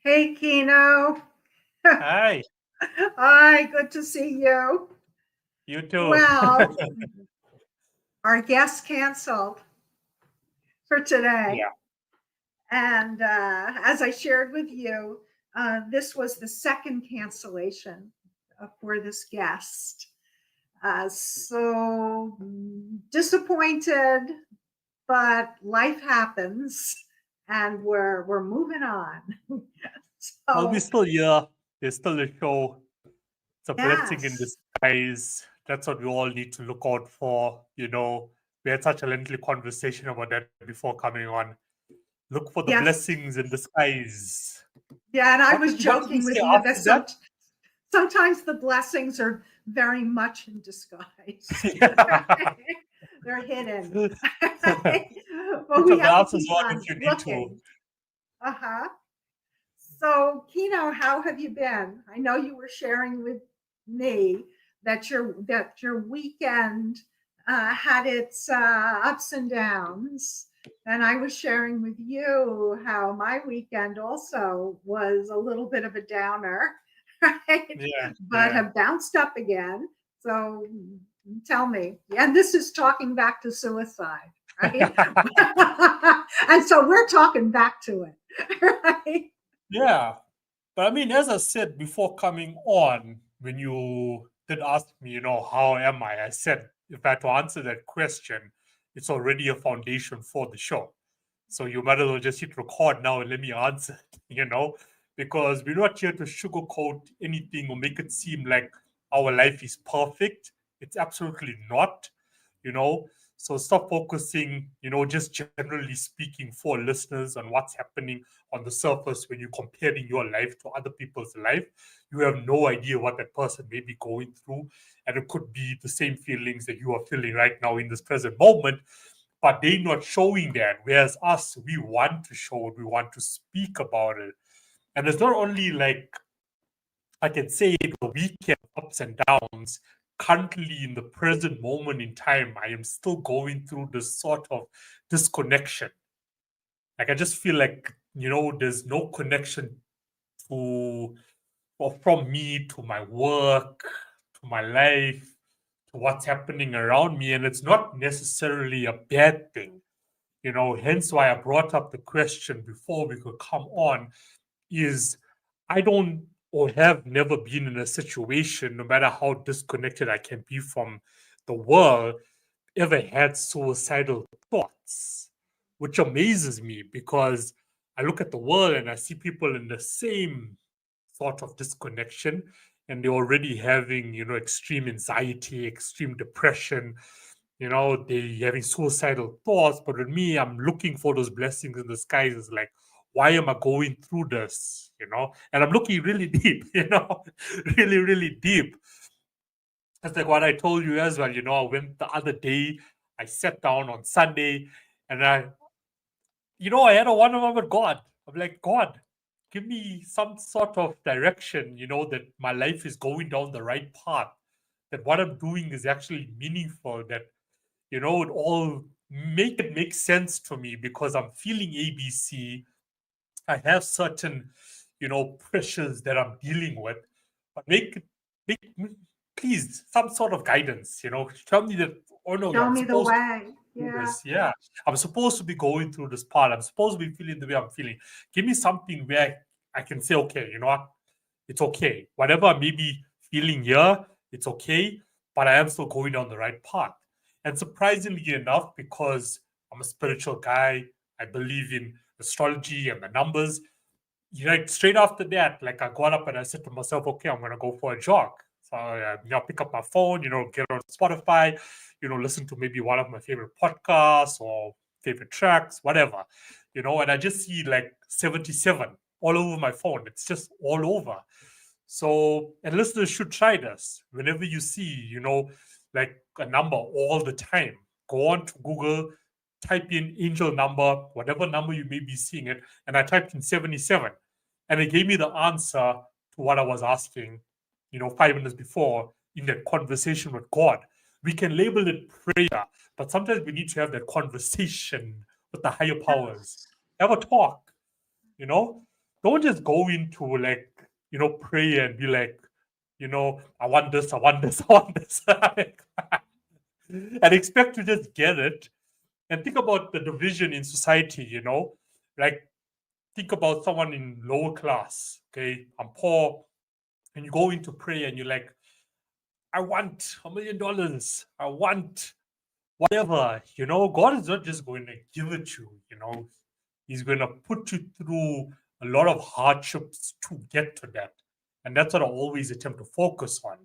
Hey, Kino. Hi, Hi, good to see you. you too. Well, our guest canceled for today. Yeah, And as I shared with you, this was the second cancellation for this guest. So disappointed, but life happens and we're moving on. well, we're So, still here. There's still a show. It's a blessing in yes, disguise. That's what we all need to look out for. We had such a lengthy conversation about that before coming on. Look for the yes. blessings in disguise. Yeah, and I What was did what did we joking say with you that after that? sometimes the blessings are very much in disguise. Yeah. They're hidden. But Put we your have to glasses keep on on if you need to. looking. Uh-huh. So, Kino, how have you been? I know you were sharing with me that your weekend had its ups and downs, and I was sharing with you how my weekend also was a little bit of a downer, right? Yeah, But yeah. have bounced up again. So, tell me. And this is talking back to suicide, right? And so we're talking back to it, right? Yeah. But I mean, as I said before coming on, when you did ask me, how am I said, if I had to answer that question, it's already a foundation for the show. So you might as well just hit record now and let me answer, because we're not here to sugarcoat anything or make it seem like our life is perfect. It's absolutely not, you know. So stop focusing, just generally speaking for listeners on what's happening on the surface when you're comparing your life to other people's life. You have no idea what that person may be going through, and it could be the same feelings that you are feeling right now in this present moment, but they're not showing that. Whereas us, we want to show it, we want to speak about it. And it's not only like I can say the weekend ups and downs. Currently, in the present moment in time, I am still going through this sort of disconnection. Like I just feel like there's no connection to or from me to my work, to my life, to what's happening around me, and it's not necessarily a bad thing. Hence why I brought up the question before we could come on is I don't or have never been in a situation, no matter how disconnected I can be from the world, ever had suicidal thoughts, which amazes me because I look at the world and I see people in the same sort of disconnection, and they're already having, extreme anxiety, extreme depression, they having suicidal thoughts. But with me, I'm looking for those blessings in the skies. It's like, why am I going through this? And I'm looking really deep, really, really deep. That's like what I told you as well. I went the other day, I sat down on Sunday, and I had a one on one with God. I'm like, God, give me some sort of direction, that my life is going down the right path, that what I'm doing is actually meaningful, that, it all make it make sense to me because I'm feeling ABC. I have certain, pressures that I'm dealing with, but please, some sort of guidance, tell me that, oh no, yeah, Show I'm me the supposed to way. do Yeah. this. Yeah, I'm supposed to be going through this part. I'm supposed to be feeling the way I'm feeling. Give me something where I can say, okay, you know what? It's okay. Whatever I may be feeling here, it's okay, but I am still going down the right path. And surprisingly enough, because I'm a spiritual guy, I believe in astrology and the numbers. Straight after that, like I got up and I said to myself, okay, I'm gonna go for a jog. So pick up my phone, get on Spotify, listen to maybe one of my favorite podcasts or favorite tracks, whatever, and I just see like 77 all over my phone. It's just all over. So, and listeners should try this. Whenever you see, like a number all the time, go on to Google, type in angel number, whatever number you may be seeing it, and I typed in 77. And it gave me the answer to what I was asking, 5 minutes before in that conversation with God. We can label it prayer, but sometimes we need to have that conversation with the higher powers. Yes. Have a talk, you know? don't just go into like, prayer and be like, I want this, I want this, I want this. And expect to just get it. And think about the division in society, like think about someone in lower class. Okay, I'm poor, and you go into prayer and you're like, I want $1 million. I want whatever. God is not just going to give it to you. He's going to put you through a lot of hardships to get to that. And that's what I always attempt to focus on.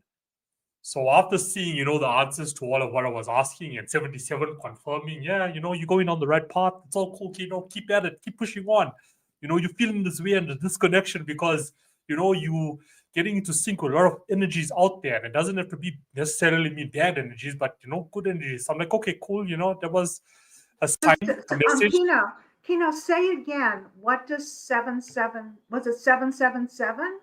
So after seeing, the answers to all of what I was asking and 77 confirming, yeah, you're going on the right path. It's all cool, keep at it, keep pushing on. You're feeling this way and the disconnection because, you getting into sync with a lot of energies out there. And it doesn't have to be necessarily mean bad energies, but, good energies. So I'm like, okay, cool. That was a sign, a message. Kino, say again. What does 77? Was it 777?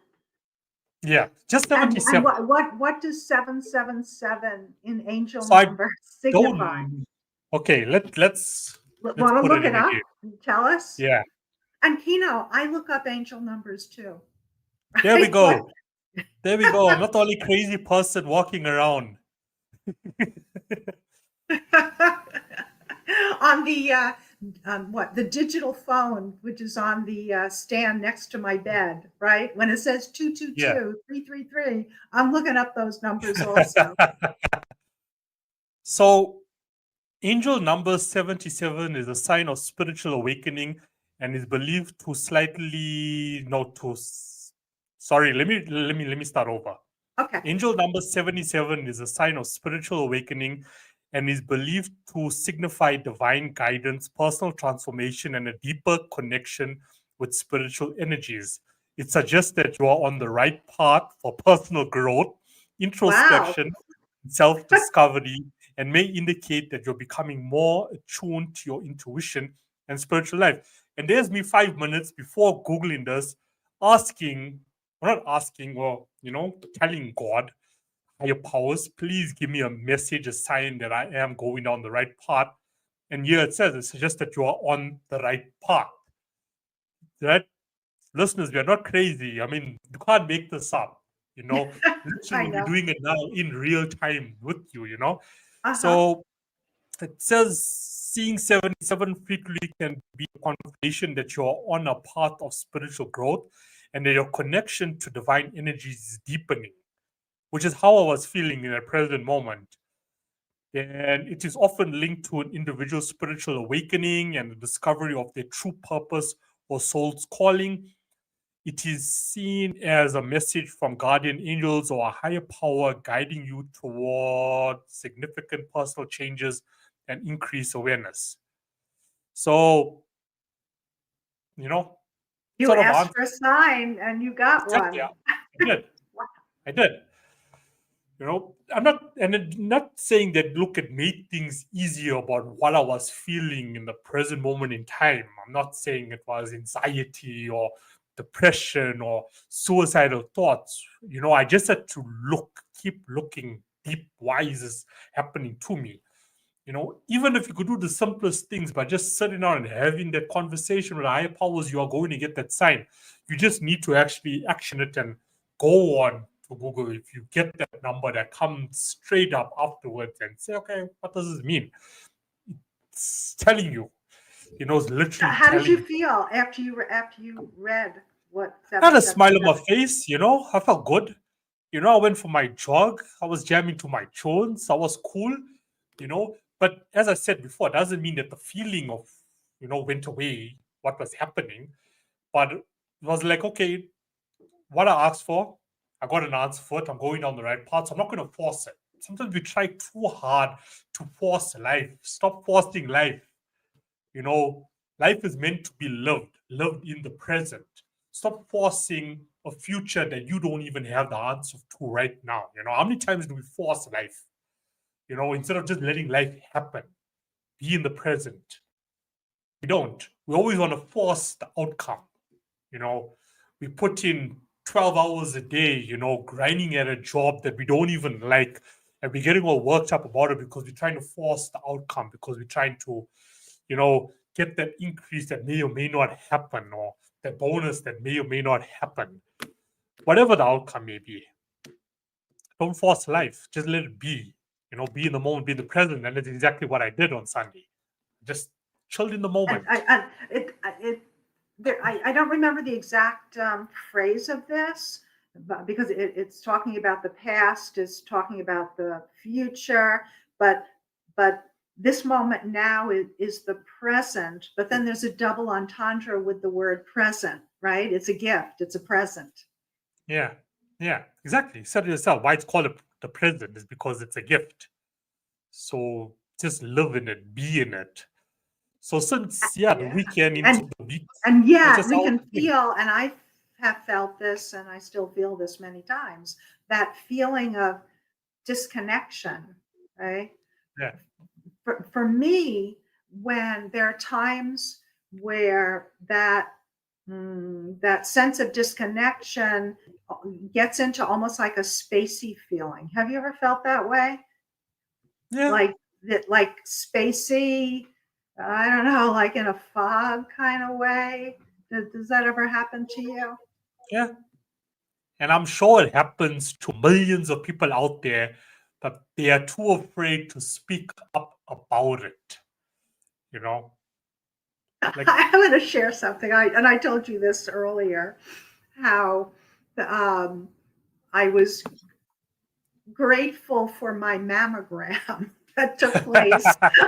Yeah, just And 77. what does 777 in angel So I number signify? don't. Okay, let's Want to put look it in it up? again. Tell us. Yeah. And Kino, I look up angel numbers too. There we Right? go. There we go. I'm not the only crazy person walking around. On the the digital phone, which is on the stand next to my bed, right? When it says 222 Yeah. 333, I'm looking up those numbers also. So, angel number 77 is a sign of spiritual awakening and is believed to slightly no to sorry, let me start over. Okay. Angel number 77 is a sign of spiritual awakening and is believed to signify divine guidance, personal transformation, and a deeper connection with spiritual energies. It suggests that you are on the right path for personal growth, Wow. introspection, self discovery, and may indicate that you're becoming more attuned to your intuition and spiritual life. And there's me 5 minutes before Googling this, asking, well, not asking, or, telling God, higher powers, please give me a message, a sign that I am going down the right path. And here it says, it suggests that you are on the right path. Right? Listeners, we are not crazy. I mean, you can't make this up. Literally, we're doing it now in real time with you. So it says seeing 77 frequently can be a confirmation that you're on a path of spiritual growth and that your connection to divine energies is deepening, which is how I was feeling in the present moment. And it is often linked to an individual's spiritual awakening and the discovery of their true purpose or soul's calling. It is seen as a message from guardian angels or a higher power guiding you toward significant personal changes and increased awareness. So, you sort of asked for a sign and you got one. Yeah, I did. I did. I'm not saying that look, it made things easier about what I was feeling in the present moment in time. I'm not saying it was anxiety or depression or suicidal thoughts. I just had to keep looking deep. Why is this happening to me? Even if you could do the simplest things by just sitting down and having that conversation with higher powers, you are going to get that sign. You just need to actually action it and go on to Google. If you get that number that comes straight up afterwards and say, okay, what does this mean? It's telling you, it's literally How did telling you feel after you read what I had a 777? smile on my face, I felt good. I went for my jog. I was jamming to my tunes. I was cool, But as I said before, it doesn't mean that the feeling of, went away, what was happening. But it was like, okay, what I asked for, I got an answer for it. I'm going down the right path. So I'm not going to force it. Sometimes we try too hard to force life. Stop forcing life. Life is meant to be lived in the present. Stop forcing a future that you don't even have the answer to right now. How many times do we force life? Instead of just letting life happen, be in the present. We don't. We always want to force the outcome. We put in 12 hours a day, grinding at a job that we don't even like, and we're getting all worked up about it because we're trying to force the outcome, because we're trying to, get that increase that may or may not happen, or that bonus that may or may not happen, whatever the outcome may be. Don't force life. Just let it be. Be in the moment, be in the present, and that's exactly what I did on Sunday. Just chilled in the moment. I don't remember the exact phrase of this, but because it's talking about the past, it's talking about the future, but this moment now is the present. But then there's a double entendre with the word present, right? It's a gift. It's a present. Yeah, exactly. You said it yourself. Why it's called the present is because it's a gift. So just live in it, be in it. So since the weekend into the week, and yet just we how can it's been. feel, and I have felt this, and I still feel this many times, that feeling of disconnection, right? Yeah. For me, when there are times where that sense of disconnection gets into almost like a spacey feeling. Have you ever felt that way? Yeah. Like spacey, I don't know, like in a fog kind of way. Does that ever happen to you? Yeah. And I'm sure it happens to millions of people out there, but they are too afraid to speak up about it. Like, I'm going to share something. I told you this earlier, how I was grateful for my mammogram that took place,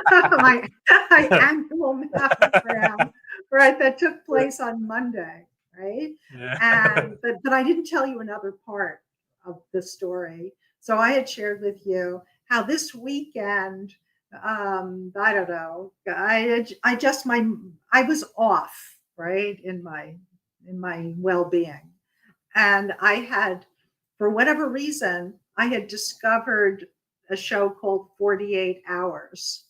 my annual mammogram, right? That took place on Monday, right? yeah. And but I didn't tell you another part of the story. So I had shared with you how this weekend, I don't know, I was off, right, in my well-being, and I had, for whatever reason, I had discovered a show called 48 Hours.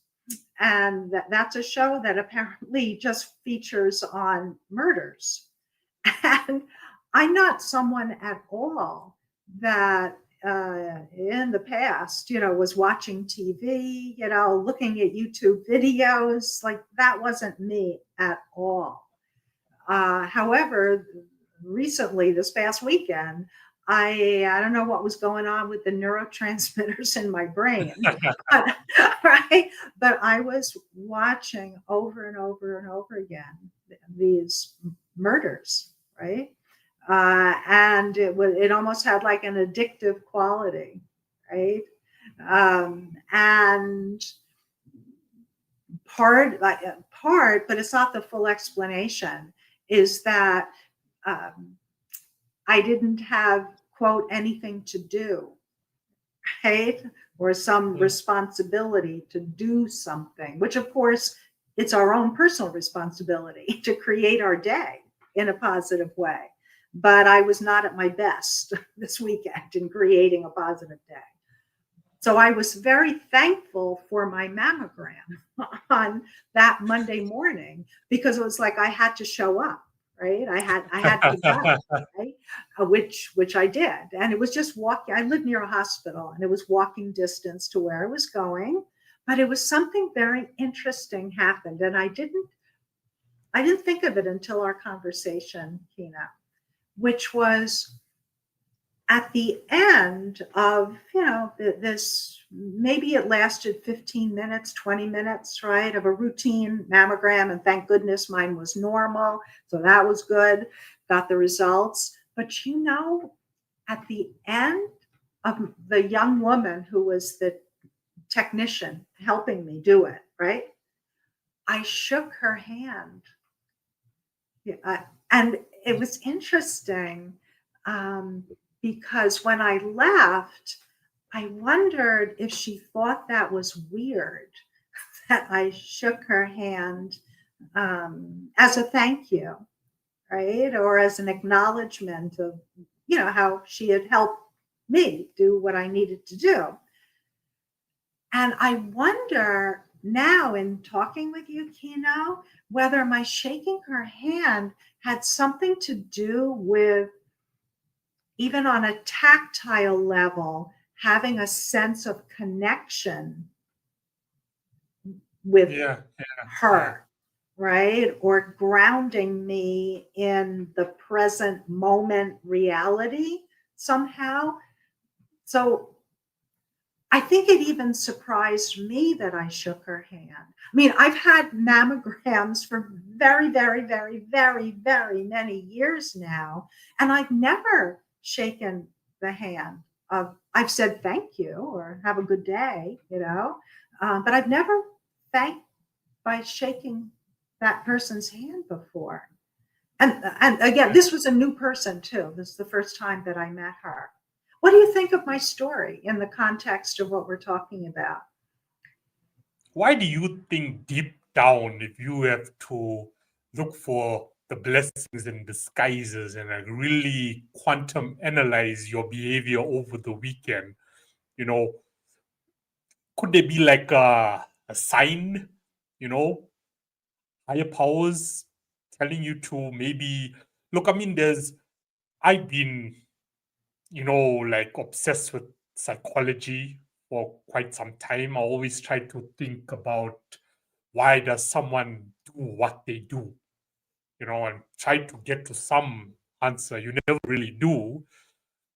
And that's a show that apparently just features on murders. And I'm not someone at all that in the past, was watching TV, looking at YouTube videos. Like, that wasn't me at all. However, recently, this past weekend, I don't know what was going on with the neurotransmitters in my brain, but, right? But I was watching over and over and over again these murders, right? And it almost had like an addictive quality, right? And part, but it's not the full explanation, is that I didn't have, quote, anything to do, right? Or some responsibility to do something, which of course it's our own personal responsibility to create our day in a positive way. But I was not at my best this weekend in creating a positive day. So I was very thankful for my mammogram on that Monday morning, because it was like I had to show up, right? I had to go, right? Which I did. And it was just walking. I lived near a hospital, and it was walking distance to where I was going. But it was something very interesting happened. And I didn't think of it until our conversation, Kina, which was at the end of, this, maybe it lasted 15 minutes, 20 minutes, right, of a routine mammogram. And thank goodness mine was normal. So that was good. Got the results. But, at the end of the young woman who was the technician helping me do it, right, I shook her hand. And it was interesting, because when I left, I wondered if she thought that was weird, that I shook her hand as a thank you, right? Or as an acknowledgement of, how she had helped me do what I needed to do. And I wonder now, in talking with you, Kino, whether my shaking her hand had something to do with, even on a tactile level, having a sense of connection with her, right? Or grounding me in the present moment reality somehow. So I think it even surprised me that I shook her hand. I mean, I've had mammograms for very, very, very, very, very many years now, and I've never shaken the hand of, I've said thank you or have a good day, but I've never thanked by shaking that person's hand before. And again, this was a new person too. This is the first time that I met her. What do you think of my story in the context of what we're talking about? Why do you think deep down, if you have to look for the blessings in disguises and like really quantum analyze your behavior over the weekend, you know, could there be like a sign, you know, higher powers telling you to maybe look? I mean, I've been, like obsessed with psychology for quite some time. I always try to think about why does someone do what they do, and try to get to some answer. You never really do.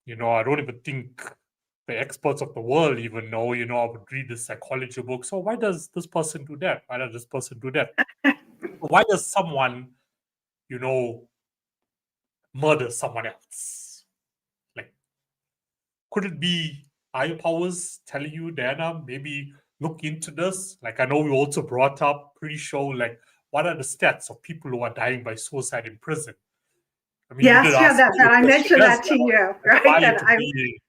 I don't even think the experts of the world even know. I would read the psychology book. So why does this person do that? Why does this person do that? Why does someone, you know, murder someone else? Like, could it be higher powers telling you, Diana, maybe look into this? Like, I know we also brought up pre-show, like, what are the stats of people who are dying by suicide in prison? I mean, you did Yes, yeah, ask that me a I question mentioned as that to well. you, If right? I That to I be,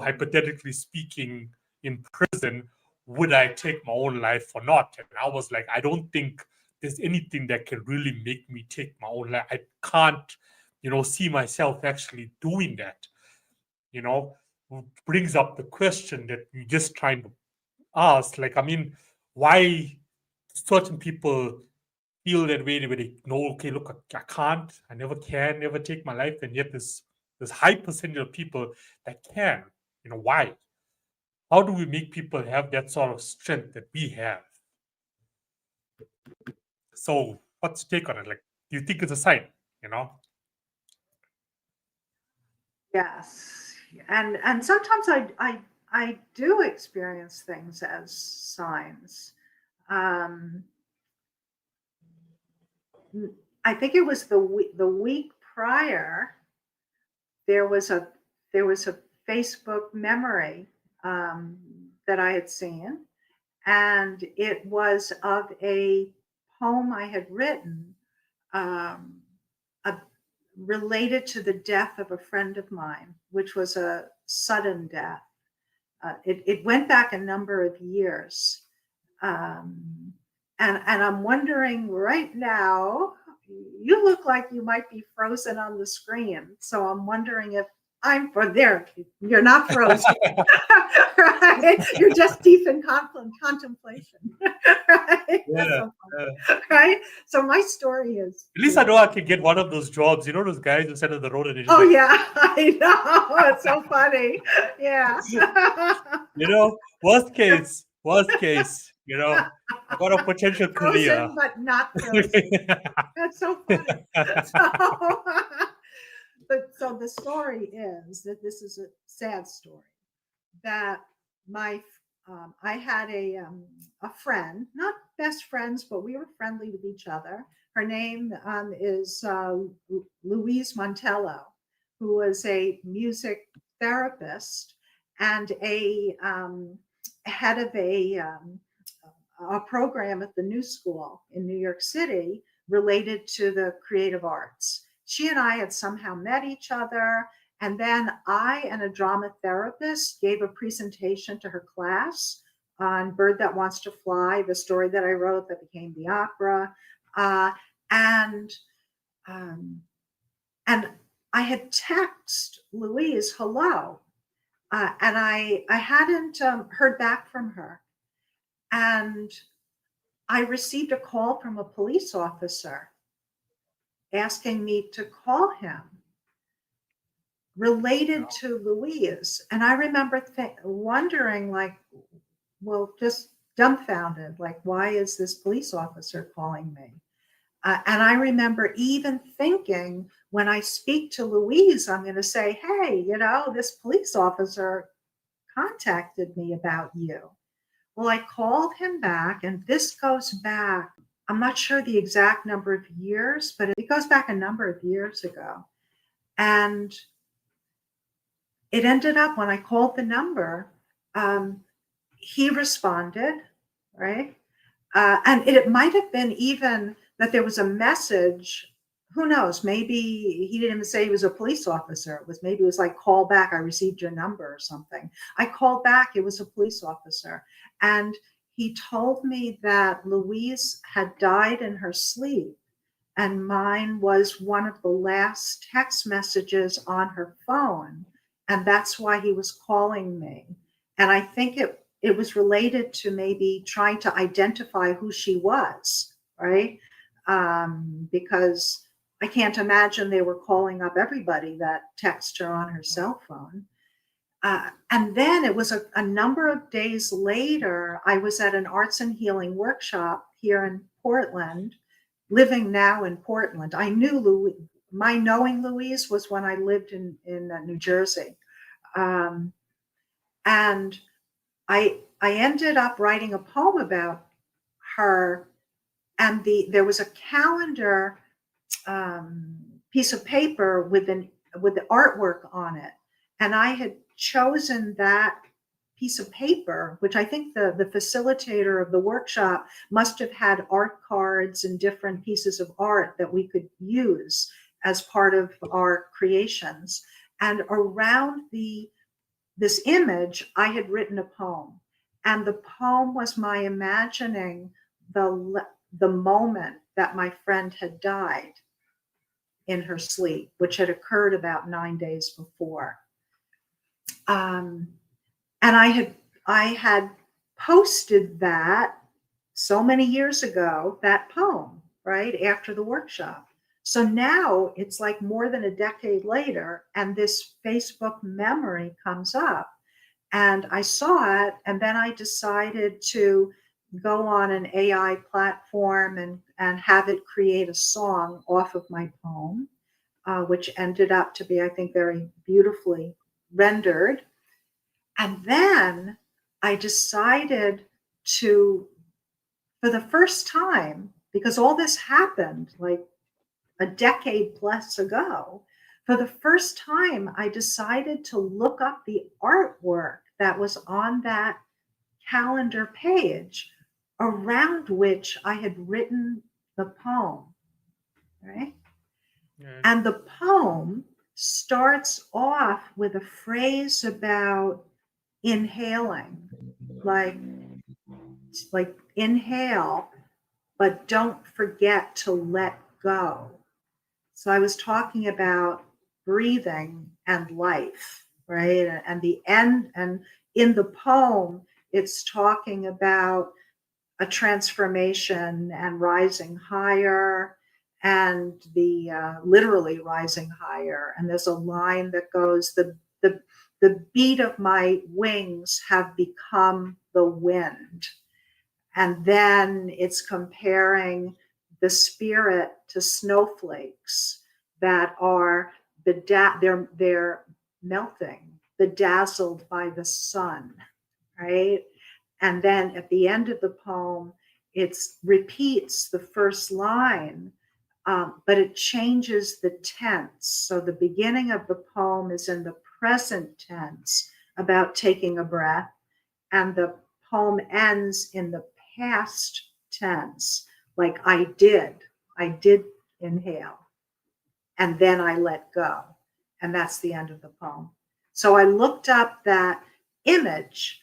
hypothetically speaking, in prison, would I take my own life or not? And I was like, I don't think there's anything that can really make me take my own life. I can't, see myself actually doing that. You know, brings up the question that you're just trying to ask. Like, I mean, why certain people feel that way where they know, okay, look, I can't, I never can, never take my life, and yet this high percentage of people that can. Why? How do we make people have that sort of strength that we have? So, what's your take on it? Like, do you think it's a sign? You know? yes, and sometimes I do experience things as signs. Um, I think it was the week prior. There was a there was a Facebook memory that I had seen, and it was of a poem I had written, um, a, related to the death of a friend of mine, which was a sudden death. It went back a number of years. Um, and I'm wondering right now, you look like you might be frozen on the screen. So I'm wondering if I'm for there. You're not frozen, right? You're just deep in contemplation, right? That's Yeah. so funny, right? So my story is, At least I know I can get one of those jobs. Those guys who sit on the road and they just oh like, yeah, I know. It's so funny. Yeah. worst case, I got a potential career. Frozen, but not frozen. That's so funny. So, but so the story is that this is a sad story. That my I had a friend, not best friends, but we were friendly with each other. Her name is Louise Montello, who was a music therapist and a head of a program at the New School in New York City related to the creative arts. She and I had somehow met each other. And then I and a drama therapist gave a presentation to her class on Bird That Wants to Fly, the story that I wrote that became the opera. Uh, and um, and I had texted Louise hello, and I hadn't heard back from her. And I received a call from a police officer asking me to call him related to Louise. And I remember wondering, like, well, just dumbfounded, like, why is this police officer calling me? And I remember even thinking, when I speak to Louise, I'm going to say, hey, this police officer contacted me about you. Well, I called him back, and this goes back, I'm not sure the exact number of years, but it goes back a number of years ago. And it ended up, when I called the number, he responded, right? And it might have been even that there was a message. Who knows? Maybe he didn't even say he was a police officer. Maybe it was like, call back, I received your number or something. I called back, it was a police officer. And he told me that Louise had died in her sleep, and mine was one of the last text messages on her phone. And that's why he was calling me. And I think it was related to maybe trying to identify who she was, right? Because I can't imagine they were calling up everybody that texted her on her cell phone. And then it was a number of days later, I was at an arts and healing workshop here in Portland, living now in Portland. I knew Louise. My knowing Louise was when I lived in New Jersey. And I ended up writing a poem about her, and there was a calendar piece of paper with the artwork on it, and I had chosen that piece of paper, which I think the facilitator of the workshop must have had art cards and different pieces of art that we could use as part of our creations. And around this image, I had written a poem, and the poem was my imagining the moment that my friend had died in her sleep, which had occurred about 9 days before. And I had posted that so many years ago, that poem, right after the workshop. So now it's like more than a decade later, and this Facebook memory comes up, and I saw it, and then I decided to go on an AI platform and have it create a song off of my poem, which ended up to be, I think, very beautifully rendered. And then I decided to, for the first time, because all this happened like a decade plus ago, for the first time, I decided to look up the artwork that was on that calendar page around which I had written the poem, right? Yeah. And the poem starts off with a phrase about inhaling, like inhale, but don't forget to let go. So I was talking about breathing and life, right? And the end, and in the poem, it's talking about a transformation and rising higher, and the literally rising higher. And there's a line that goes, the beat of my wings have become the wind. And then it's comparing the spirit to snowflakes that are they're melting, bedazzled by the sun, right? And then at the end of the poem, it repeats the first line, but it changes the tense. So the beginning of the poem is in the present tense about taking a breath, and the poem ends in the past tense, like I did inhale, and then I let go. And that's the end of the poem. So I looked up that image,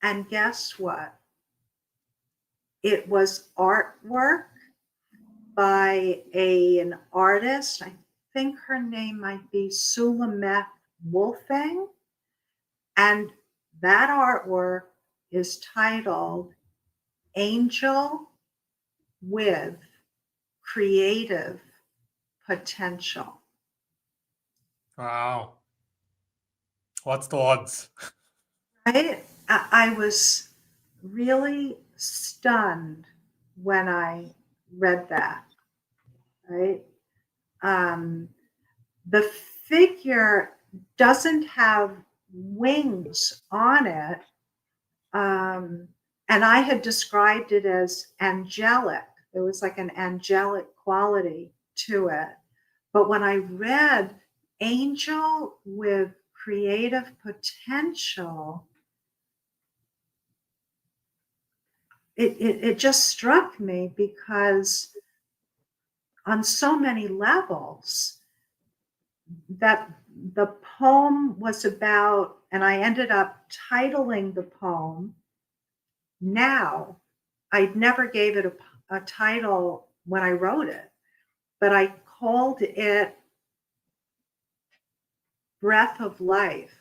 and guess what? It was artwork by an artist. I think her name might be Sulameth Wolfing. And that artwork is titled Angel with Creative Potential. Wow. What's the odds? I was really stunned when I read that, right? The figure doesn't have wings on it. And I had described it as angelic. There was like an angelic quality to it. But when I read angel with creative potential, it just struck me because on so many levels that the poem was about, and I ended up titling the poem Now. I never gave it a title when I wrote it, but I called it Breath of Life.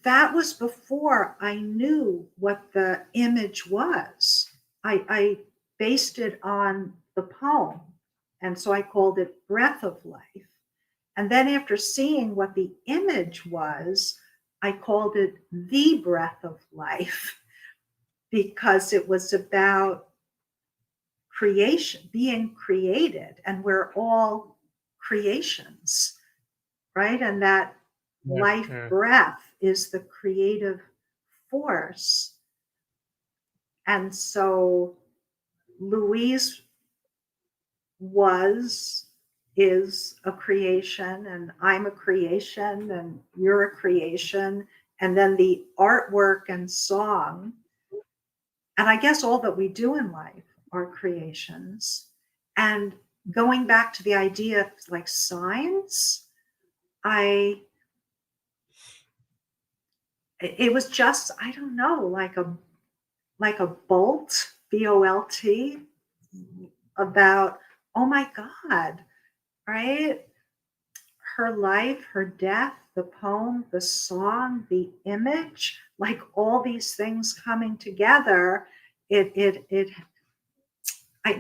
That was before I knew what the image was. I based it on the poem, and so I called it Breath of Life. And then after seeing what the image was, I called it The Breath of Life because it was about creation, being created, and we're all creations, right? And that life breath is the creative force. And so Louise is a creation, and I'm a creation, and you're a creation. And then the artwork and song, and I guess all that we do in life are creations. And going back to the idea of like signs, it was just, I don't know, like a bolt, B-O-L-T, about, oh my God, right? Her life, her death, the poem, the song, the image, like all these things coming together,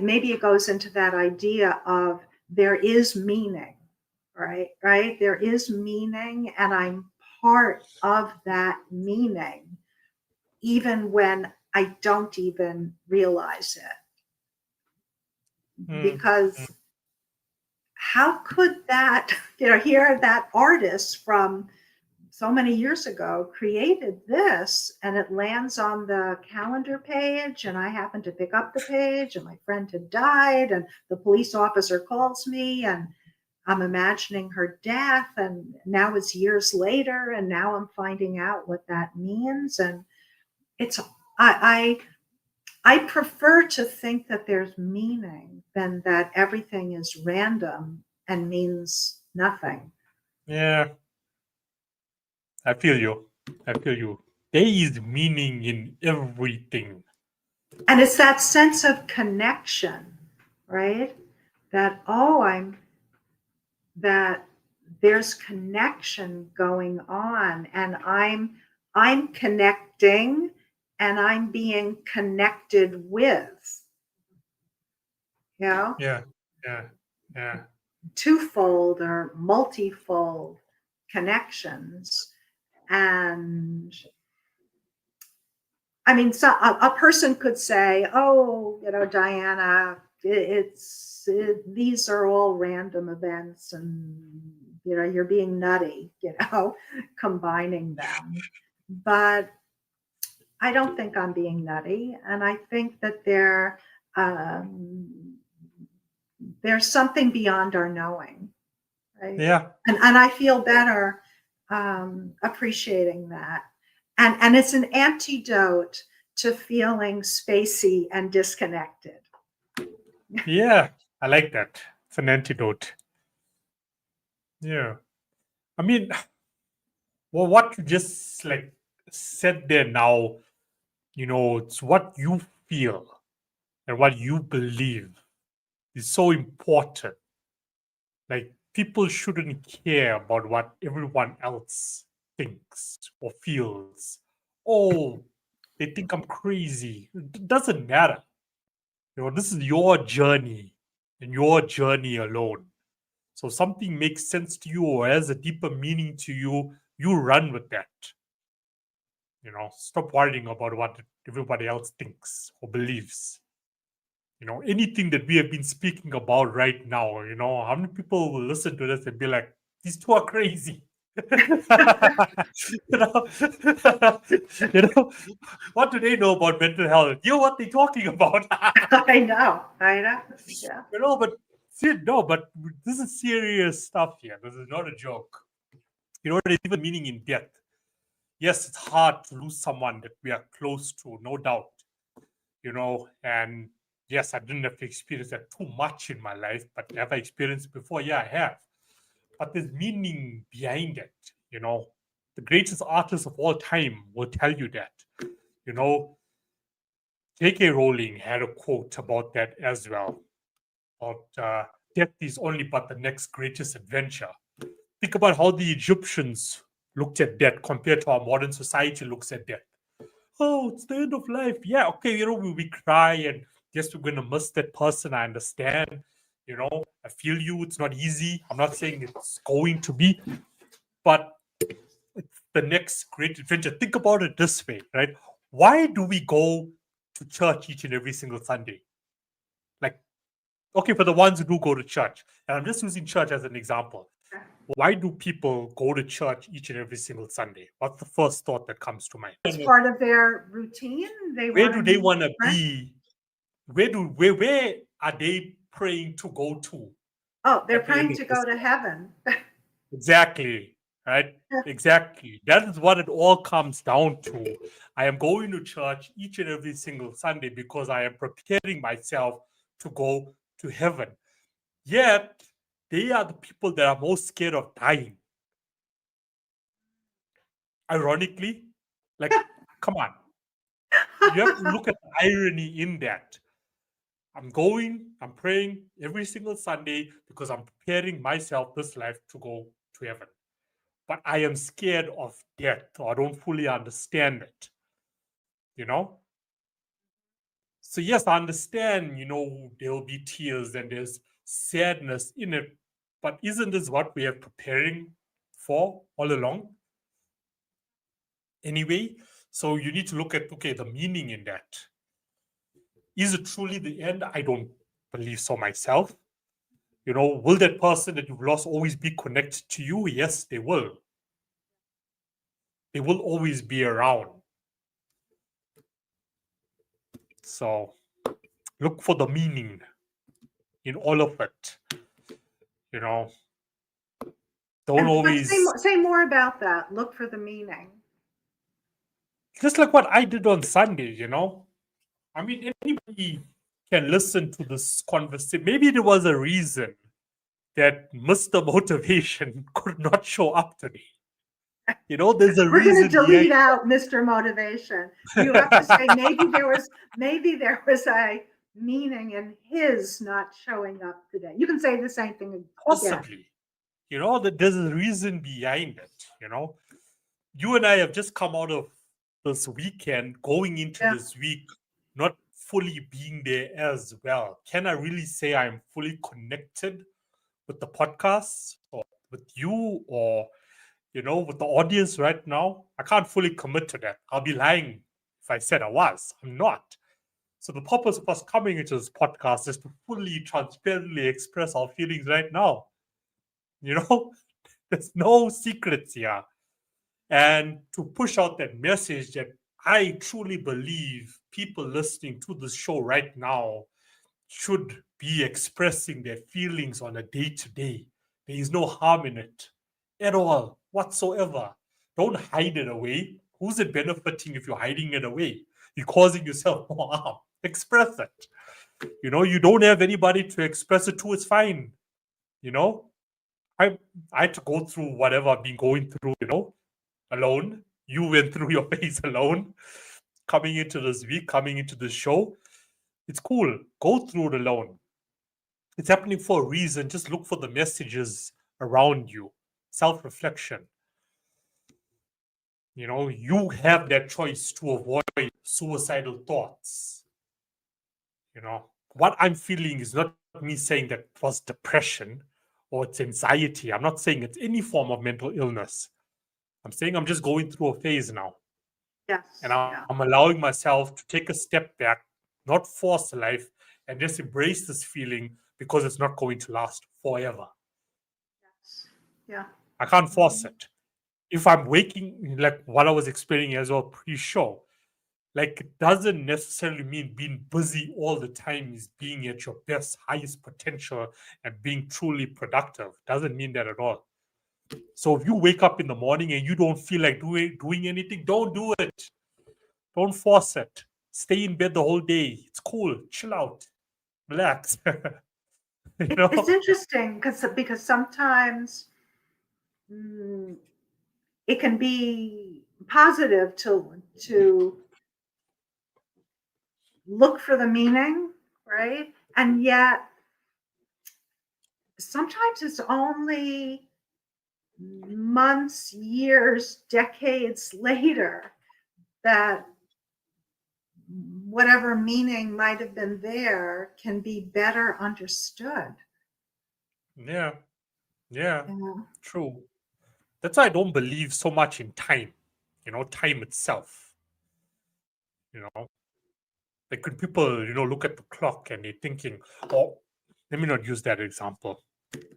maybe it goes into that idea of there is meaning, right? There is meaning, and I'm part of that meaning, even when I don't even realize it. Because how could that, here that artist from so many years ago created this, and it lands on the calendar page, and I happen to pick up the page, and my friend had died, and the police officer calls me, and I'm imagining her death, and now it's years later, and now I'm finding out what that means. And it's I prefer to think that there's meaning than that everything is random and means nothing. Yeah, I feel you. There is meaning in everything. And it's that sense of connection, right? That, that there's connection going on, and I'm connecting, and I'm being connected with, Yeah. twofold or multifold connections. And I mean, so a person could say, oh, Diana, these are all random events, and you're being nutty, combining them. But I don't think I'm being nutty, and I think that there's something beyond our knowing, right? Yeah. And I feel better appreciating that. And it's an antidote to feeling spacey and disconnected. Yeah, I like that. It's an antidote. Yeah. I mean, well, what you just like said there now, it's what you feel and what you believe is so important. Like, people shouldn't care about what everyone else thinks or feels. Oh, they think I'm crazy. It doesn't matter. This is your journey and your journey alone. So something makes sense to you or has a deeper meaning to you, you run with that. Stop worrying about what everybody else thinks or believes. Anything that we have been speaking about right now, how many people will listen to this and be like, these two are crazy. you know, you know, what do they know about mental health? What they're talking about. I know. Yeah. But see, no, but this is serious stuff here. This is not a joke. There's even meaning in death. Yes, it's hard to lose someone that we are close to, no doubt. And yes, I didn't have to experience that too much in my life, but have I experienced it before? Yeah, I have. But there's meaning behind it. The greatest artist of all time will tell you that. J.K. Rowling had a quote about that as well. About death is only but the next greatest adventure. Think about how the Egyptians looked at death compared to how modern society looks at death. Oh, it's the end of life. Yeah, okay, we cry and yes, we're going to miss that person. I understand. I feel you. It's not easy. I'm not saying it's going to be, but it's the next great adventure. Think about it this way, right? Why do we go to church each and every single Sunday? Like, okay, for the ones who do go to church, and I'm just using church as an example. Why do people go to church each and every single Sunday? What's the first thought that comes to mind? It's part of their routine. Where do they want to be? Where are they praying to go to? Oh, they're praying to go to heaven. Exactly. Right? Exactly. That is what it all comes down to. I am going to church each and every single Sunday because I am preparing myself to go to heaven. Yet, they are the people that are most scared of dying. Ironically, come on. You have to look at the irony in that. I'm praying every single Sunday because I'm preparing myself this life to go to heaven. But I am scared of death, or I don't fully understand it. So yes, I understand, there will be tears and there's sadness in it. But isn't this what we are preparing for all along? Anyway, so you need to look at, the meaning in that. Is it truly the end? I don't believe so myself. Will that person that you've lost always be connected to you? Yes, they will. They will always be around. So look for the meaning in all of it. Don't always say more about that. Look for the meaning. Just like what I did on Sunday, I mean, anybody can listen to this conversation. Maybe there was a reason that Mr. Motivation could not show up today. There's a We're reason. We're going to delete out Mr. Motivation. You have to say maybe there was a meaning in his not showing up today. You can say the same thing again. Possibly. That there's a reason behind it. You and I have just come out of this weekend, going into this week, not fully being there as well. Can I really say I'm fully connected with the podcast or with you or, with the audience right now? I can't fully commit to that. I'll be lying if I said I was. I'm not. So the purpose of us coming into this podcast is to fully, transparently express our feelings right now. There's no secrets here. And to push out that message that I truly believe people listening to this show right now should be expressing their feelings on a day-to-day. There is no harm in it at all, whatsoever. Don't hide it away. Who's it benefiting if you're hiding it away? You're causing yourself more harm. Express it. You don't have anybody to express it to, it's fine. I had to go through whatever I've been going through, alone. You went through your phase alone. Coming into this week, coming into this show. It's cool. Go through it alone. It's happening for a reason. Just look for the messages around you. Self-reflection. You have that choice to avoid suicidal thoughts. What I'm feeling is not me saying that it was depression or it's anxiety. I'm not saying it's any form of mental illness. I'm saying I'm just going through a phase now. Yes. And I'm allowing myself to take a step back, not force life, and just embrace this feeling because it's not going to last forever. Yes. Yeah. I can't force it. If I'm waking, like what I was explaining as well pre-show, like it doesn't necessarily mean being busy all the time is being at your best, highest potential and being truly productive. Doesn't mean that at all. So if you wake up in the morning and you don't feel like doing anything, don't do it. Don't force it. Stay in bed the whole day. It's cool. Chill out. Relax. It's interesting because sometimes it can be positive to look for the meaning, right? And yet sometimes it's only months, years, decades later that whatever meaning might have been there can be better understood. Yeah. Yeah. Yeah. True. That's why I don't believe so much in time, time itself. Like when people, look at the clock and they're thinking, oh, let me not use that example.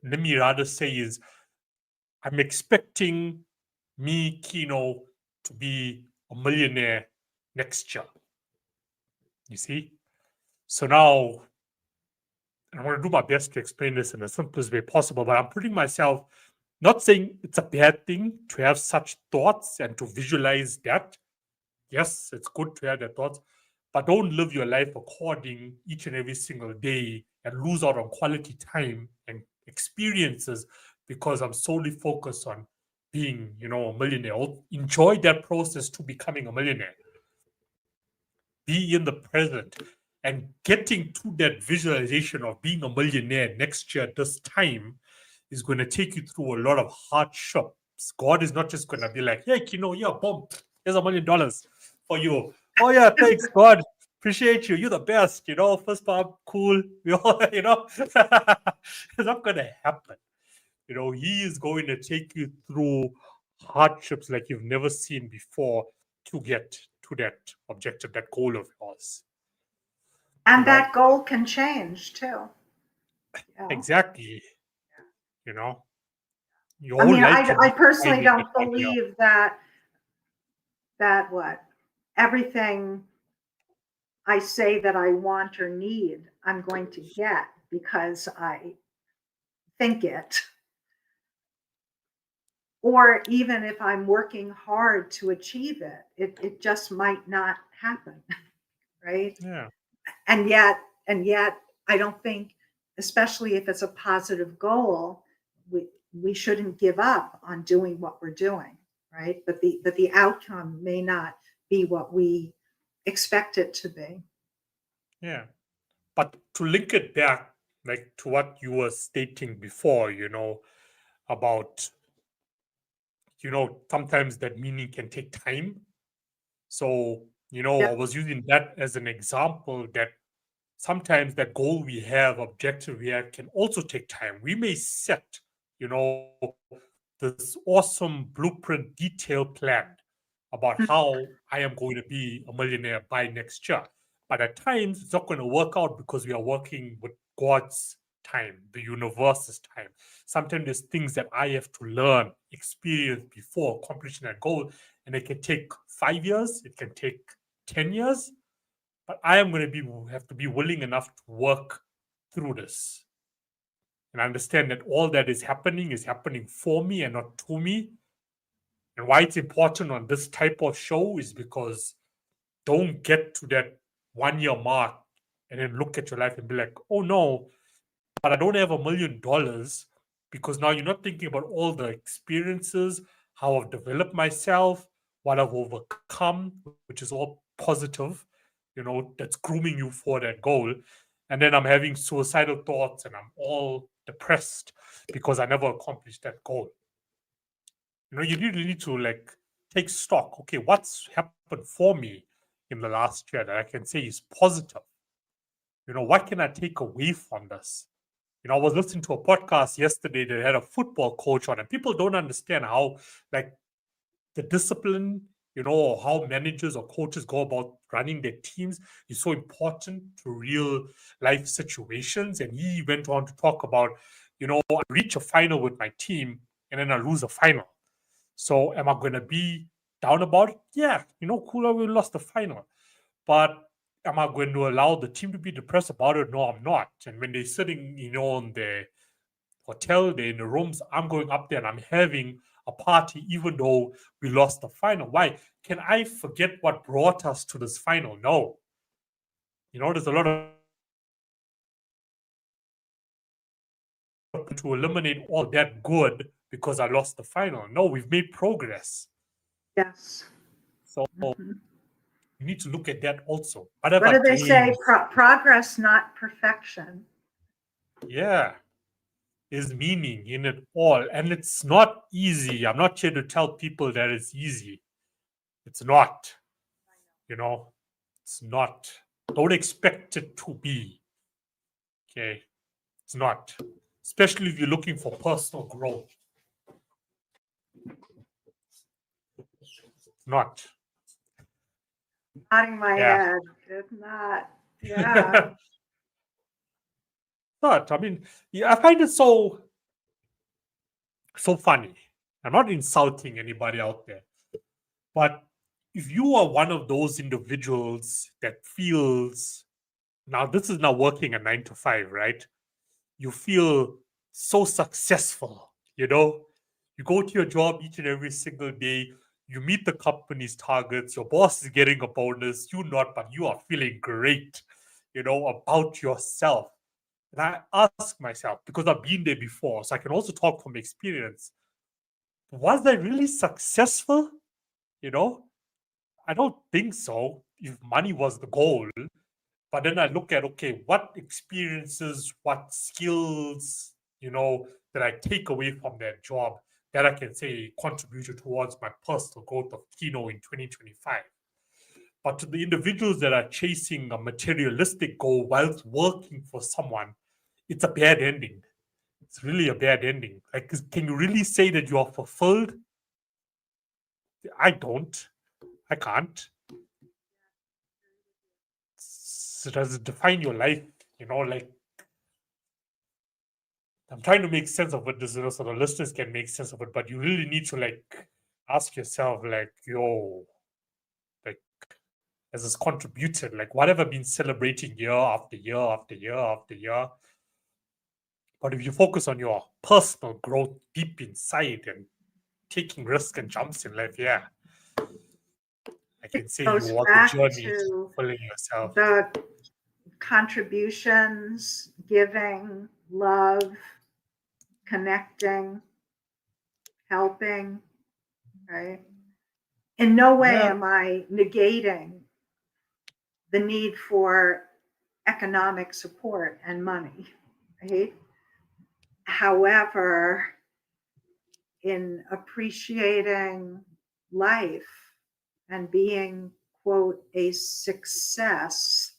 Let me rather say is I'm expecting me, Kino, to be a millionaire next year. You see? So now, and I'm going to do my best to explain this in the simplest way possible, but I'm putting myself, not saying it's a bad thing to have such thoughts and to visualize that. Yes, it's good to have that thoughts, but don't live your life according each and every single day and lose out on quality time and experiences because I'm solely focused on being, a millionaire. Enjoy that process to becoming a millionaire. Be in the present and getting to that visualization of being a millionaire next year at this time is going to take you through a lot of hardships. God is not just going to be like, hey, yeah, boom, here's $1 million for you. Oh, yeah, thanks, God. Appreciate you. You're the best, first part, cool. It's not going to happen. He is going to take you through hardships like you've never seen before to get to that objective, that goal of yours. And that goal can change too. Exactly. Your I whole mean, life can I be personally defined in don't that 1 year. believe that what everything I say that I want or need, I'm going to get because I think it. Or even if I'm working hard to achieve it, it just might not happen, right? Yeah. And yet I don't think, especially if it's a positive goal, we shouldn't give up on doing what we're doing, right? But the outcome may not be what we expect it to be. Yeah. But to link it back, like to what you were stating before, about, sometimes that meaning can take time. So, I Yep. was using that as an example that sometimes that goal we have, objective we have, can also take time. We may set, this awesome blueprint detail plan about how I am going to be a millionaire by next year. But at times, it's not going to work out because we are working with God's time, the universe's time. Sometimes there's things that I have to learn, experience before accomplishing that goal. And it can take 5 years, it can take 10 years, but I am going to have to be willing enough to work through this and understand that all that is happening for me and not to me. And why it's important on this type of show is because don't get to that 1 year mark and then look at your life and be like, oh no, but I don't have $1 million, because now you're not thinking about all the experiences, how I've developed myself, what I've overcome, which is all positive, that's grooming you for that goal. And then I'm having suicidal thoughts and I'm all depressed because I never accomplished that goal. You really need to like take stock. Okay, what's happened for me in the last year that I can say is positive? What can I take away from this? I was listening to a podcast yesterday that had a football coach on it. People don't understand how, like, the discipline how managers or coaches go about running their teams is so important to real life situations. And he went on to talk about, I reach a final with my team and then I lose a final. So am I going to be down about it? Yeah, cool, we lost the final. But am I going to allow the team to be depressed about it? No, I'm not. And when they're sitting, on the hotel, they're in the rooms, I'm going up there and I'm having a party, even though we lost the final. Why? Can I forget what brought us to this final? No. There's a lot of to eliminate all that good because I lost the final. No, we've made progress. Yes. So Mm-hmm. you need to look at that also. What do they say? Progress, not perfection. Yeah. There's meaning in it all. And it's not easy. I'm not here to tell people that it's easy. It's not. It's not. Don't expect it to be. Okay. It's not. Especially if you're looking for personal growth. It's not. Nodding my head. It's not. Yeah. Not. I mean, I find it so funny. I'm not insulting anybody out there. But if you are one of those individuals that feels, now this is now working a 9 to 5, right? You feel so successful, you go to your job each and every single day, you meet the company's targets, your boss is getting a bonus, you not, but you are feeling great, about yourself. And I ask myself, because I've been there before, so I can also talk from experience, was that really successful? I don't think so, if money was the goal. But then I look at, okay, what experiences, what skills, that I take away from that job that I can say contributed towards my personal growth of Kino in 2025. But to the individuals that are chasing a materialistic goal whilst working for someone, it's a bad ending. It's really a bad ending. Like, can you really say that you are fulfilled? I don't. I can't. So does it define your life? Like, I'm trying to make sense of what this is so the listeners can make sense of it, but you really need to like ask yourself, like, like, has this contributed? Like, what have I been celebrating year after year after year after year? But if you focus on your personal growth deep inside and taking risks and jumps in life, yeah, I can say you Goes walk a back journey to fulfilling yourself. the contributions, giving, love, connecting, helping, right? In no way Yeah. am I negating the need for economic support and money, right? However, in appreciating life and being, quote, a success,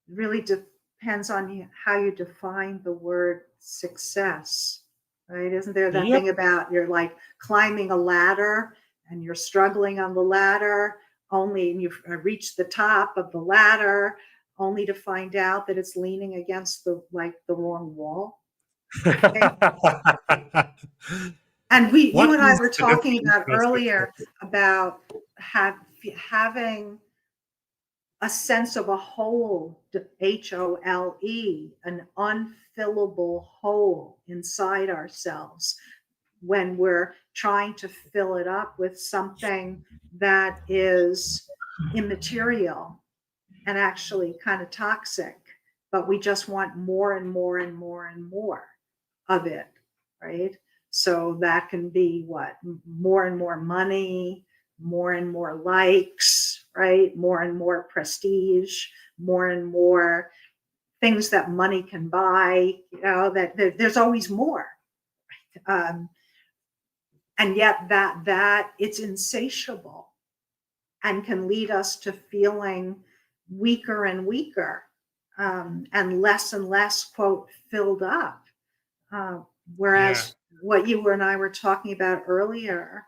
really depends on how you define the word success, right? Isn't there that Yep. thing about you're like climbing a ladder and you're struggling on the ladder only, and you've reached the top of the ladder only to find out that it's leaning against the wrong wall. And you What and I is were the talking definition about of earlier success? about having a sense of a whole, HOLE, an unfillable hole inside ourselves when we're trying to fill it up with something that is immaterial and actually kind of toxic, but we just want more and more and more and more of it, right? So that can be what? More and more money, more and more likes, right? More and more prestige, more and more things that money can buy, that there's always more. Um, and yet that it's insatiable and can lead us to feeling weaker and weaker, and less, quote, filled up. Uh, Yeah. Whereas what you and I were talking about earlier,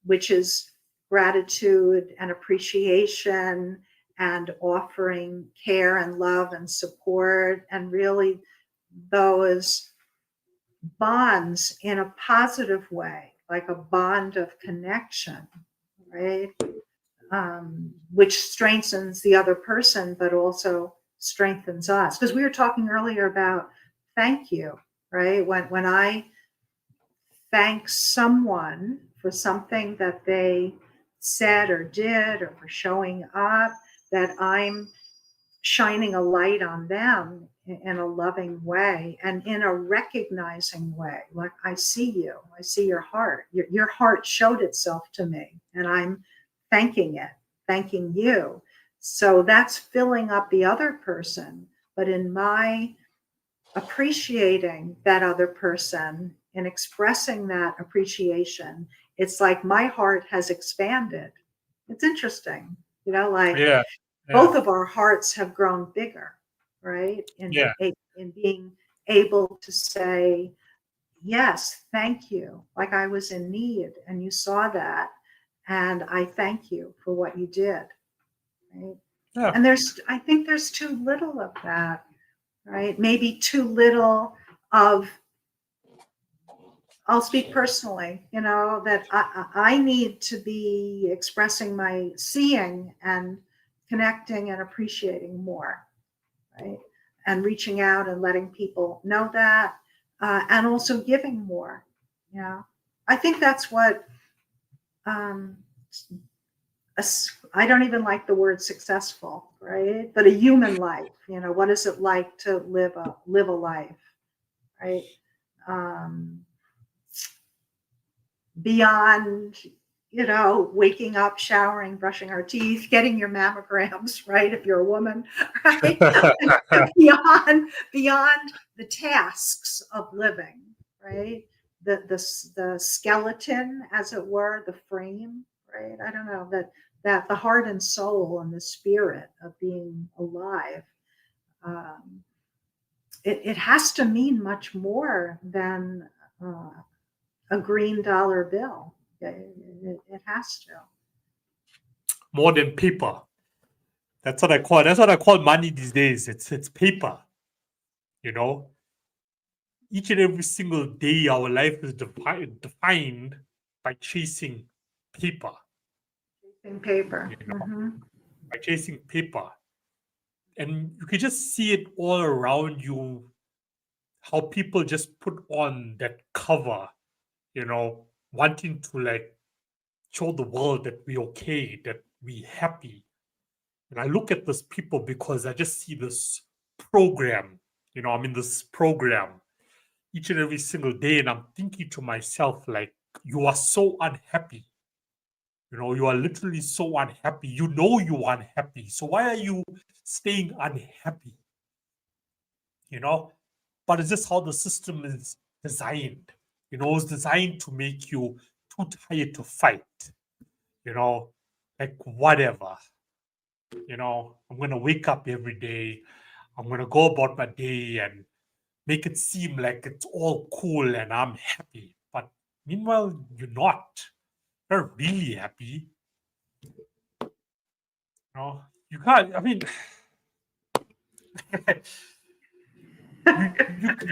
which is gratitude and appreciation and offering care and love and support, and really those bonds in a positive way, like a bond of connection, right? Which strengthens the other person, but also strengthens us. Because we were talking earlier about thank you, right? When I thank someone for something that they said or did, or for showing up, that I'm shining a light on them in a loving way and in a recognizing way. Like, I see you, I see your heart. Your heart showed itself to me, and I'm thanking it, thanking you. So that's filling up the other person. But in my appreciating that other person and expressing that appreciation, it's like my heart has expanded. It's interesting, like Yeah. both Yeah. of our hearts have grown bigger, right? Yeah. In being able to say, yes, thank you. Like, I was in need and you saw that. And I thank you for what you did. Right. Yeah. And I think there's too little of that, right? Maybe too little of, I'll speak personally, that I need to be expressing my seeing and connecting and appreciating more, right? And reaching out and letting people know that, and also giving more. I think that's what, um, I don't even like the word successful, right? But a human life, what is it like to live a life, right? Um, Beyond, waking up, showering, brushing our teeth, getting your mammograms, right? If you're a woman, right? beyond the tasks of living, right? The skeleton, as it were, the frame, right? I don't know, that the heart and soul and the spirit of being alive, um, it has to mean much more than a green dollar bill. It has to. More than paper. That's what I call money these days. It's paper. You know, each and every single day our life is defined by chasing paper. In paper. You know, Mm-hmm. by chasing paper, and you can just see it all around you. How people just put on that cover, wanting to like show the world that we okay, that we happy. And I look at these people because I just see this program. I'm in this program each and every single day, and I'm thinking to myself, like, you are so unhappy. You are literally so unhappy. You are unhappy. So why are you staying unhappy? But it's just how the system is designed. It's designed to make you too tired to fight. You know, like whatever. I'm gonna wake up every day. I'm gonna go about my day and make it seem like it's all cool and I'm happy. But meanwhile, you're not. You're not really happy. You can't. I mean,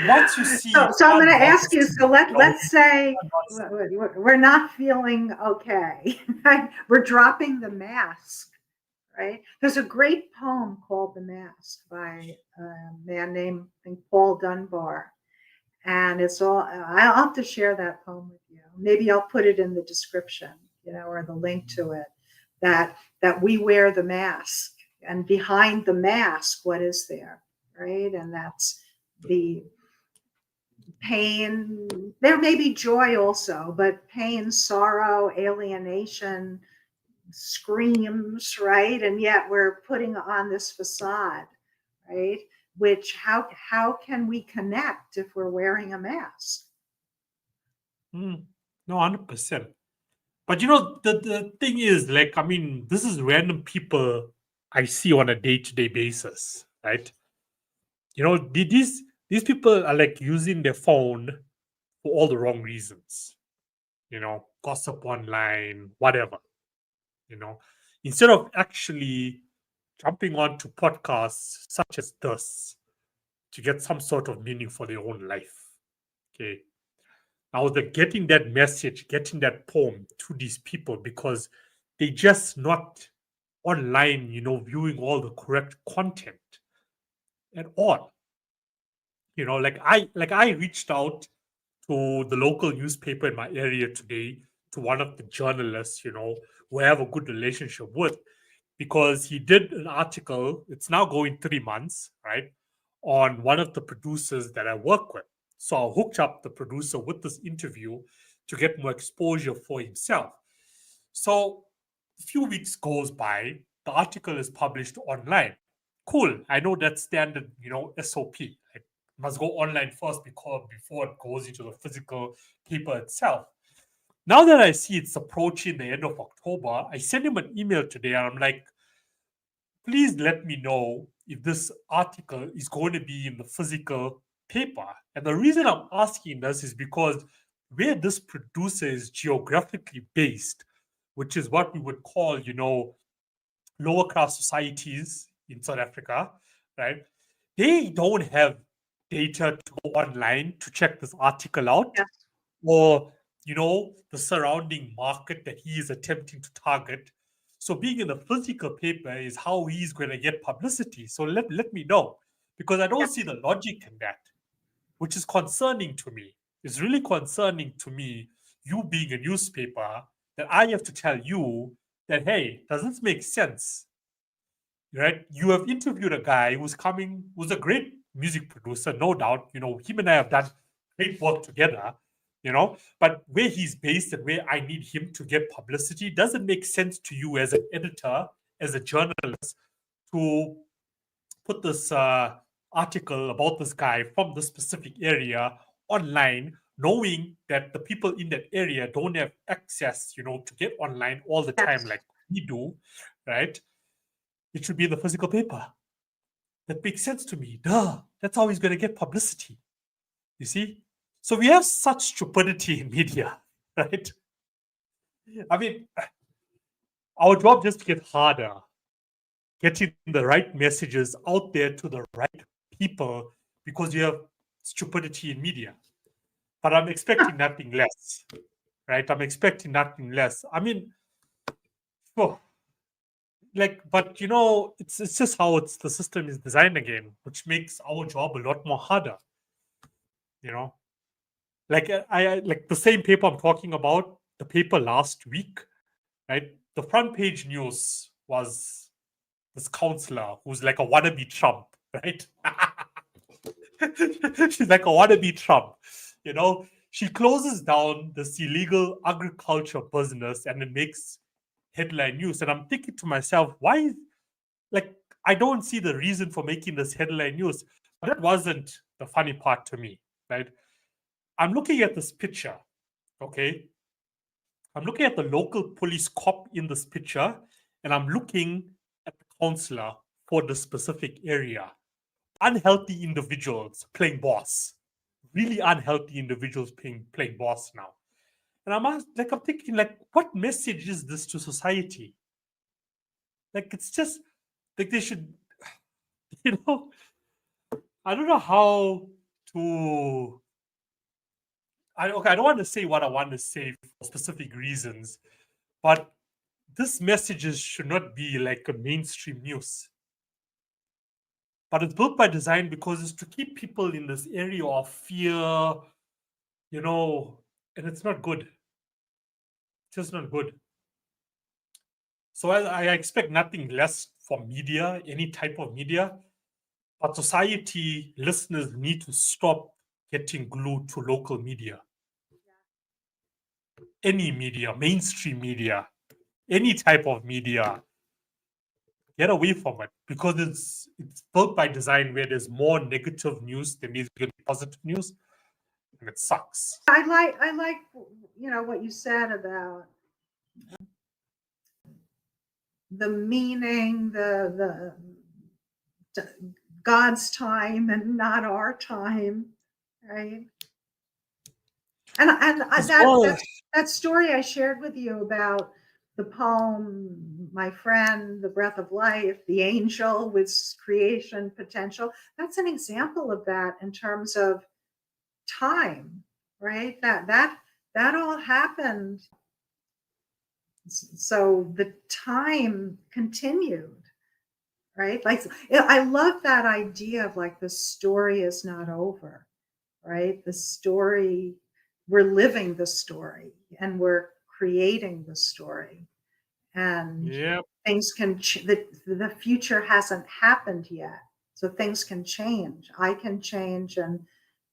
once you see So I'm going to ask you. honesty, So let's say honesty. we're not feeling okay. Right? We're dropping the mask. Right? There's a great poem called "The Mask" by a man named, I think, Paul Dunbar, and it's all. I'll have to share that poem with you. Maybe I'll put it in the description, or the link to it. That we wear the mask, and behind the mask, what is there, right? And that's the pain. There may be joy also, but pain, sorrow, alienation, screams, right? And yet we're putting on this facade, right? Which how can we connect if we're wearing a mask? No, 100%. But the thing is, like, I mean, this is random people I see on a day-to-day basis, right? These people are like using their phone for all the wrong reasons. Gossip online, whatever. instead of actually jumping onto podcasts such as this to get some sort of meaning for their own life. Okay. Now they're getting that message, getting that poem to these people because they just not online, viewing all the correct content at all. Like I reached out to the local newspaper in my area today, to one of the journalists, who I have a good relationship with, because he did an article. It's now going 3 months, right, on one of the producers that I work with. So I hooked up the producer with this interview to get more exposure for himself. So a few weeks goes by, the article is published online. Cool. I know that standard, SOP. Like, must go online first before it goes into the physical paper itself. Now that I see it's approaching the end of October, I sent him an email today and I'm like, please let me know if this article is going to be in the physical paper. And the reason I'm asking this is because where this producer is geographically based, which is what we would call, lower class societies in South Africa, right? They don't have data to go online to check this article out, Yes. or the surrounding market that he is attempting to target. So being in a physical paper is how he's going to get publicity. So let me know, because I don't see the logic in that, which is concerning to me. It's really concerning to me, you being a newspaper, that I have to tell you that, hey, does this make sense? Right? You have interviewed a guy who's a great music producer, no doubt. Him and I have done great work together, but where he's based and where I need him to get publicity doesn't make sense to you as an editor, as a journalist, to put this article about this guy from this specific area online, knowing that the people in that area don't have access, to get online all the time like we do, right? It should be in the physical paper. That makes sense to me. Duh. That's how he's going to get publicity. You see? So we have such stupidity in media, right? I mean, our job just gets harder, getting the right messages out there to the right people, because you have stupidity in media. But I'm expecting nothing less, right? I'm expecting nothing less. I mean, oh, but it's just how the system is designed again, which makes our job a lot more harder. Like I like the same paper I'm talking about, the paper last week, right? The front page news was this counselor who's like a wannabe Trump, right? She's like a wannabe Trump, She closes down this illegal agriculture business and it makes headline news. And I'm thinking to myself, why? Like, I don't see the reason for making this headline news. But that wasn't the funny part to me, right? I'm looking at this picture, okay? I'm looking at the local police cop in this picture, and I'm looking at the counselor for the specific area. Unhealthy individuals playing boss. Really unhealthy individuals playing boss now. And I'm thinking, what message is this to society? Like, it's just like they should, I don't know how to. I don't want to say what I want to say for specific reasons, but this messages should not be like a mainstream news. But it's built by design because it's to keep people in this area of fear, and it's not good. It's just not good. So I expect nothing less from media, any type of media. But society, listeners need to stop getting glued to local media. Any media, mainstream media, any type of media, get away from it, because it's built by design where there's more negative news than there's going to be positive news, and it sucks. I like what you said about the meaning, the God's time and not our time, right? And that story I shared with you about the poem, My Friend, The Breath of Life, The Angel with creation potential, that's an example of that in terms of time, right? That all happened. So the time continued, right? Like, I love that idea of like the story is not over, right? The story, we're living the story and we're creating the story, and Yeah. things can the future hasn't happened yet, so things can change. I can change, and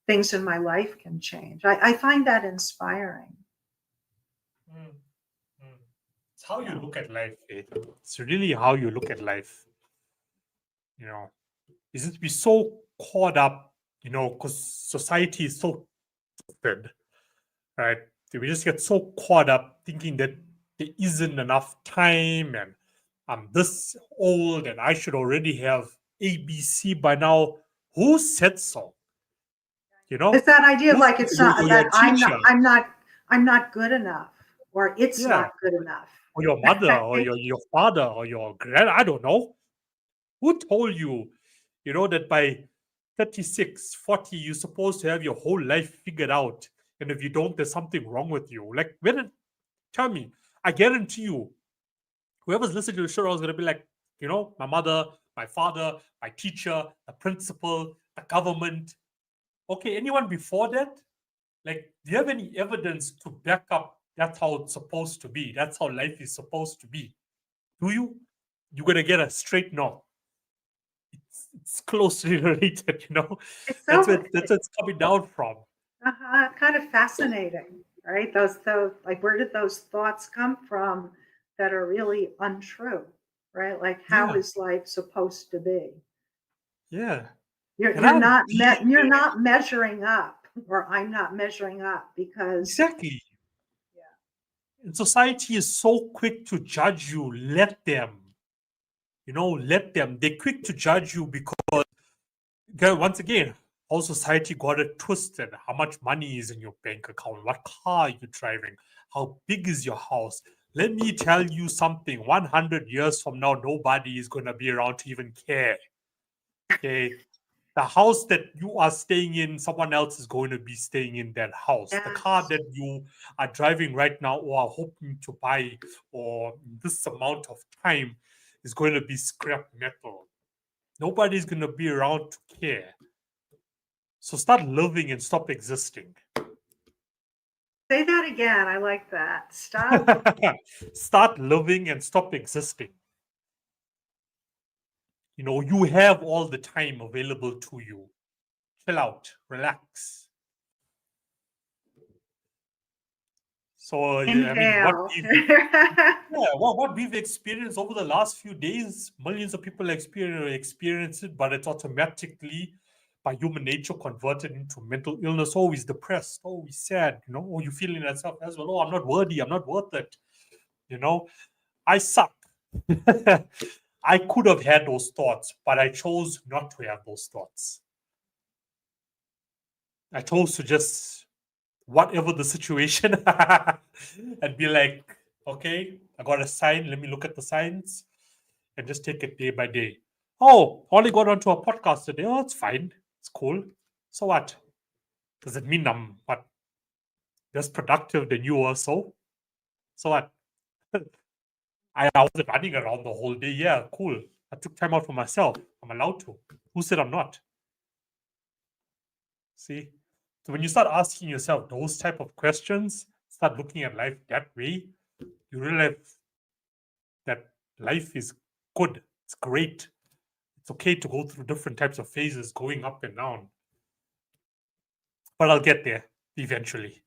things in my life can change. I find that inspiring. Mm, mm. It's how you look at life. It's really how you look at life. You know, is it be so caught up? Because society is so twisted, right? We just get so caught up thinking that there isn't enough time, and I'm this old and I should already have ABC by now. Who said so? It's that idea of Who like, said it's not your that teacher? I'm not good enough, or it's Yeah, not good enough. or your mother, or Right? your father, or your grand. I don't know. Who told you, that by 36, 40, you're supposed to have your whole life figured out? And if you don't, there's something wrong with you. Like, tell me, I guarantee you, whoever's listening to the show is going to be like, my mother, my father, my teacher, the principal, the government. Okay, anyone before that? Like, do you have any evidence to back up that's how it's supposed to be? That's how life is supposed to be. Do you? You're going to get a straight no. It's closely related. It's That's so, where it's coming down from. kind of fascinating, right? Those like, where did those thoughts come from that are really untrue, right? Like, how Yeah, is life supposed to be? yeah. You're And you're I've not been you're there. not measuring up, or I'm not measuring up because, Exactly. yeah. And society is so quick to judge you. Let them. Let them. They're quick to judge you because, once again, how society got it twisted. How much money is in your bank account? What car are you driving? How big is your house? Let me tell you something. 100 years from now, nobody is going to be around to even care. Okay. The house that you are staying in, someone else is going to be staying in that house. The car Yes. that you are driving right now or are hoping to buy, or this amount of time, is going to be scrap metal. Nobody's going to be around to care. So start living and stop existing. Say that again. I like that. Stop. Start living and stop existing. You have all the time available to you. Chill out, relax. So, yeah, I mean, Inhale. what we've experienced over the last few days, millions of people experience it, but it's automatically by human nature converted into mental illness. Oh, he's depressed. Oh, he's sad. Oh, you feeling yourself as well. Oh, I'm not worthy. I'm not worth it. I suck. I could have had those thoughts, but I chose not to have those thoughts. I chose to just whatever the situation and be like, okay, I got a sign. Let me look at the signs and just take it day by day. Oh, only got onto a podcast today. Oh, it's fine. It's cool. So what? Does it mean I'm what less productive than you or so? So what? I wasn't running around the whole day. Yeah, cool. I took time out for myself. I'm allowed to. Who said I'm not? See? So when you start asking yourself those type of questions, start looking at life that way, you realize that life is good. It's great. It's okay to go through different types of phases, going up and down. But I'll get there eventually.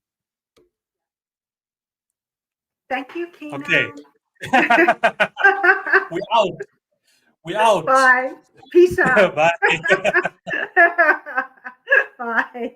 Thank you, Kino. Okay. We out. We out. Bye. Peace out. Bye. Bye.